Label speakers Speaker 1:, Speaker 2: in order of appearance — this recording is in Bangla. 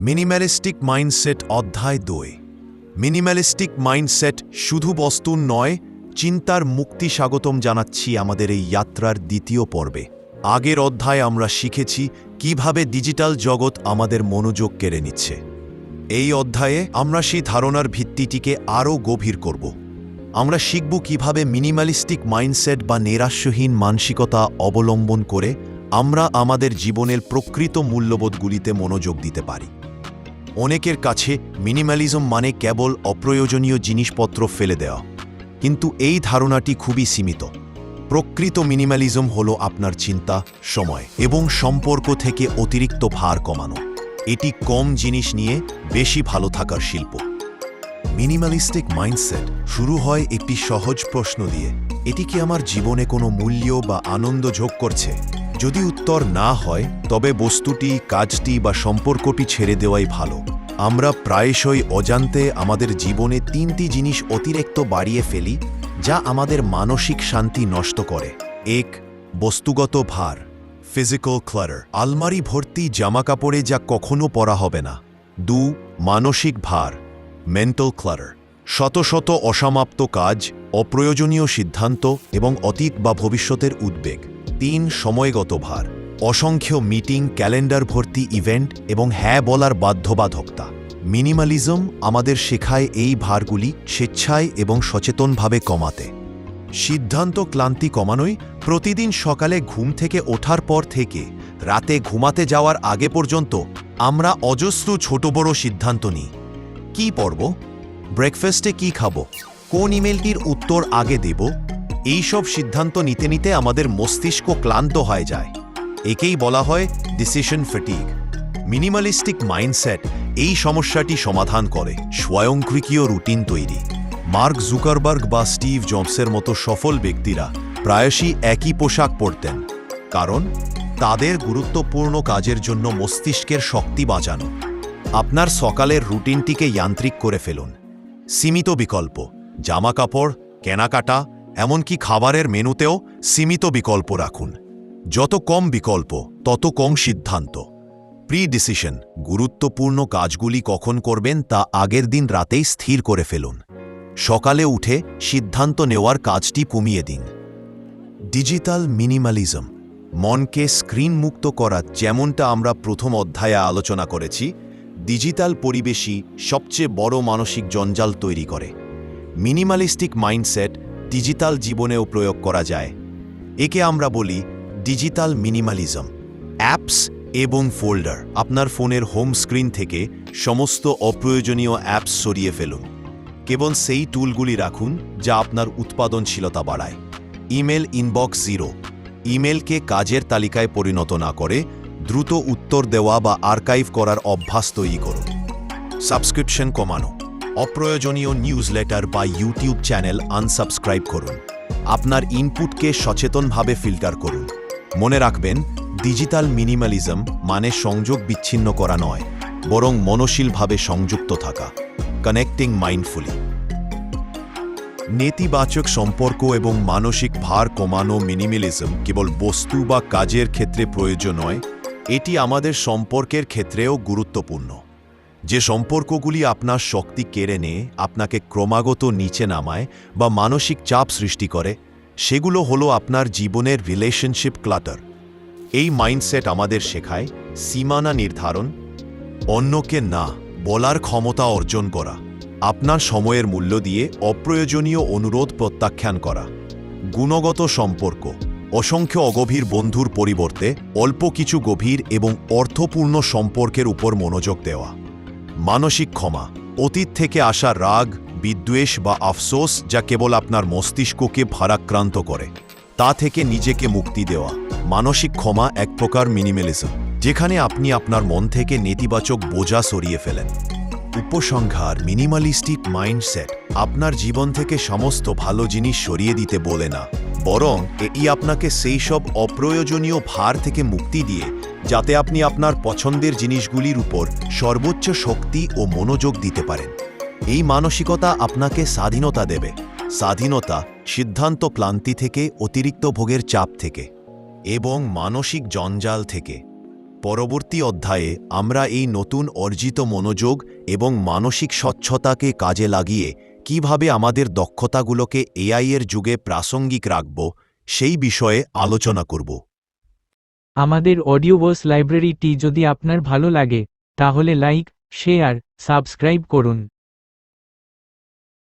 Speaker 1: মিনিম্যালিস্টিক মাইন্ডসেট অধ্যায় 2। মিনিম্যালিস্টিক মাইন্ডসেট শুধু বস্তু নয়, চিন্তার মুক্তি। স্বাগতম জানাচ্ছি আমাদের এই যাত্রার দ্বিতীয় পর্বে। আগের অধ্যায়ে আমরা শিখেছি কিভাবে ডিজিটাল জগৎ আমাদের মনোযোগ কেড়ে নিচ্ছে। এই অধ্যায়ে আমরা সেই ধারণার ভিত্তিটিকে আরও গভীর করব। আমরা শিখব কিভাবে মিনিম্যালিস্টিক মাইন্ডসেট বা নৈরাশ্যহীন মানসিকতা অবলম্বন করে আমরা আমাদের জীবনের প্রকৃত মূল্যবোধগুলিতে মনোযোগ দিতে পারি। অনেকের কাছে মিনিম্যালিজম মানে কেবল অপ্রয়োজনীয় জিনিসপত্র ফেলে দেওয়া, কিন্তু এই ধারণাটি খুবই সীমিত। প্রকৃত মিনিম্যালিজম হলো আপনার চিন্তা, সময় এবং সম্পর্ক থেকে অতিরিক্ত ভার কমানো। এটি কম জিনিস নিয়ে বেশি ভালো থাকার শিল্প। মিনিম্যালিস্টিক মাইন্ডসেট শুরু হয় একটি সহজ প্রশ্ন দিয়ে: এটি কি আমার জীবনে কোনো মূল্য বা আনন্দ যোগ করছে? যদি উত্তর না হয়, তবে বস্তুটি, কাজটি বা সম্পর্কটি ছেড়ে দেওয়াই ভালো। আমরা প্রায়শই অজান্তে আমাদের জীবনে 3টি জিনিস অতিরিক্ত বাড়িয়ে ফেলি, যা আমাদের মানসিক শান্তি নষ্ট করে। 1. বস্তুগত ভার, ফিজিক্যাল ক্লাটার, আলমারি ভর্তি জামাকাপড়ে যা কখনো পরা হবে না। 2. মানসিক ভার, মেন্টাল ক্লাটার, শত শত অসমাপ্ত কাজ, অপ্রয়োজনীয় সিদ্ধান্ত এবং অতীত বা ভবিষ্যতের উদ্বেগ। 3. সময়গত ভার, অসংখ্য মিটিং, ক্যালেন্ডার ভর্তি ইভেন্ট এবং হ্যাঁ বলার বাধ্যবাধকতা। মিনিমালিজম আমাদের শেখায় এই ভারগুলি স্বেচ্ছায় এবং সচেতনভাবে কমাতে। সিদ্ধান্ত ক্লান্তি কমানোই প্রতিদিন সকালে ঘুম থেকে ওঠার পর থেকে রাতে ঘুমাতে যাওয়ার আগে পর্যন্ত আমরা অজস্র ছোট বড় সিদ্ধান্ত নিই। কি পড়ব, ব্রেকফাস্টে কি খাবো, কোন ইমেলটির উত্তর আগে দেব, এইসব সিদ্ধান্ত নিতে নিতে আমাদের মস্তিষ্ক ক্লান্ত হয়ে যায়। একেই বলা হয় ডিসিশন ফ্যাটিগ। মিনিমালিস্টিক মাইন্ডসেট এই সমস্যাটি সমাধান করে স্বয়ংক্রিয় রুটিন তৈরি। মার্ক জুকারবার্গ বা স্টিভ জবসের মতো সফল ব্যক্তিরা প্রায়শই একই পোশাক পরতেন, কারণ তাদের গুরুত্বপূর্ণ কাজের জন্য মস্তিষ্কের শক্তি বাঁচানো। আপনার সকালের রুটিনটিকে যান্ত্রিক করে ফেলুন। সীমিত বিকল্প, জামাকাপড়, কেনাকাটা, এমনকি খাবারের মেনুতেও সীমিত বিকল্প রাখুন। যত কম বিকল্প, তত কম সিদ্ধান্ত। প্রি ডিসিশন, গুরুত্বপূর্ণ কাজগুলি কখন করবেন তা আগের দিন রাতেই স্থির করে ফেলুন। সকালে উঠে সিদ্ধান্ত নেওয়ার কাজটি কমিয়ে দিন। ডিজিটাল মিনিমালিজম, মনকে স্ক্রিন মুক্ত করা। যেমনটা আমরা প্রথম অধ্যায়ে আলোচনা করেছি, ডিজিটাল পরিবেশই সবচেয়ে বড় মানসিক জঞ্জাল তৈরি করে। মিনিমালিস্টিক মাইন্ডসেট ডিজিটাল জীবনেও প্রয়োগ করা যায়। একে আমরা বলি ডিজিটাল মিনিমালিজম। অ্যাপস এবং ফোল্ডার। আপনার ফোনের হোম স্ক্রিন থেকে সমস্ত অপ্রয়োজনীয় অ্যাপস সরিয়ে ফেলুন। কেবল সেই টুলগুলি রাখুন যা আপনার উৎপাদনশীলতা বাড়ায়। ইমেল ইনবক্স জিরো, ইমেলকে কাজের তালিকায় পরিণত না করে দ্রুত উত্তর দেওয়া বা আর্কাইভ করার অভ্যাস তৈরি করুন। সাবস্ক্রিপশন কমানো, অপ্রয়োজনীয় নিউজলেটার বা ইউটিউব চ্যানেল আনসাবস্ক্রাইব করুন। আপনার ইনপুটকে সচেতনভাবে ফিল্টার করুন। মনে রাখবেন, ডিজিটাল মিনিমালিজম মানে সংযোগ বিচ্ছিন্ন করা নয়, বরং মননশীলভাবে সংযুক্ত থাকা। Connecting mindfully. নেতিবাচক সম্পর্ক এবং মানসিক ভার কমানো। মিনিমালিজম কেবল বস্তু বা কাজের ক্ষেত্রে প্রয়োজন নয়, এটি আমাদের সম্পর্কের ক্ষেত্রেও গুরুত্বপূর্ণ। যে সম্পর্কগুলি আপনার শক্তি কেড়ে নেয়, আপনাকে ক্রমাগত নিচে নামায় বা মানসিক চাপ সৃষ্টি করে, সেগুলো হলো আপনার জীবনের রিলেশনশিপ ক্লাটার। এই মাইন্ডসেট আমাদের শেখায় সীমানা নির্ধারণ, অন্যকে না বলার ক্ষমতা অর্জন করা, আপনার সময়ের মূল্য দিয়ে অপ্রয়োজনীয় অনুরোধ প্রত্যাখ্যান করা। গুণগত সম্পর্ক, অসংখ্য অগভীর বন্ধুর পরিবর্তে অল্প কিছু গভীর এবং অর্থপূর্ণ সম্পর্কের উপর মনোযোগ দেওয়া। মানসিক ক্ষমা, অতীত থেকে আসা রাগ, বিদ্বেষ বা আফসোস যা কেবল আপনার মস্তিষ্ককে ভারাক্রান্ত করে, তা থেকে নিজেকে মুক্তি দেওয়া। মানসিক ক্ষমা এক প্রকার মিনিমালিজম, যেখানে আপনি আপনার মন থেকে নেতিবাচক বোঝা সরিয়ে ফেলেন। উপসংহার: মিনিমালিস্টিক মাইন্ডসেট আপনার জীবন থেকে সমস্ত ভালো জিনিস সরিয়ে দিতে বলে না, বরং এটি আপনাকে সেই সব অপ্রয়োজনীয় ভার থেকে মুক্তি দিয়ে যাতে আপনি আপনার পছন্দের জিনিসগুলির উপর সর্বোচ্চ শক্তি ও মনোযোগ দিতে পারেন। এই মানসিকতা আপনাকে স্বাধীনতা দেবে। স্বাধীনতা সিদ্ধান্ত ক্লান্তি থেকে, অতিরিক্ত ভোগের চাপ থেকে এবং মানসিক জঞ্জাল থেকে। পরবর্তী অধ্যায়ে আমরা এই নতুন অর্জিত মনোযোগ এবং মানসিক স্বচ্ছতাকে কাজে লাগিয়ে কিভাবে আমাদের দক্ষতাগুলোকে এআই এর যুগে প্রাসঙ্গিক রাখব সেই বিষয়ে আলোচনা করব।
Speaker 2: আমাদের অডিওবস লাইব্রেরিটি যদি আপনার ভালো লাগে তাহলে লাইক, শেয়ার, সাবস্ক্রাইব করুন।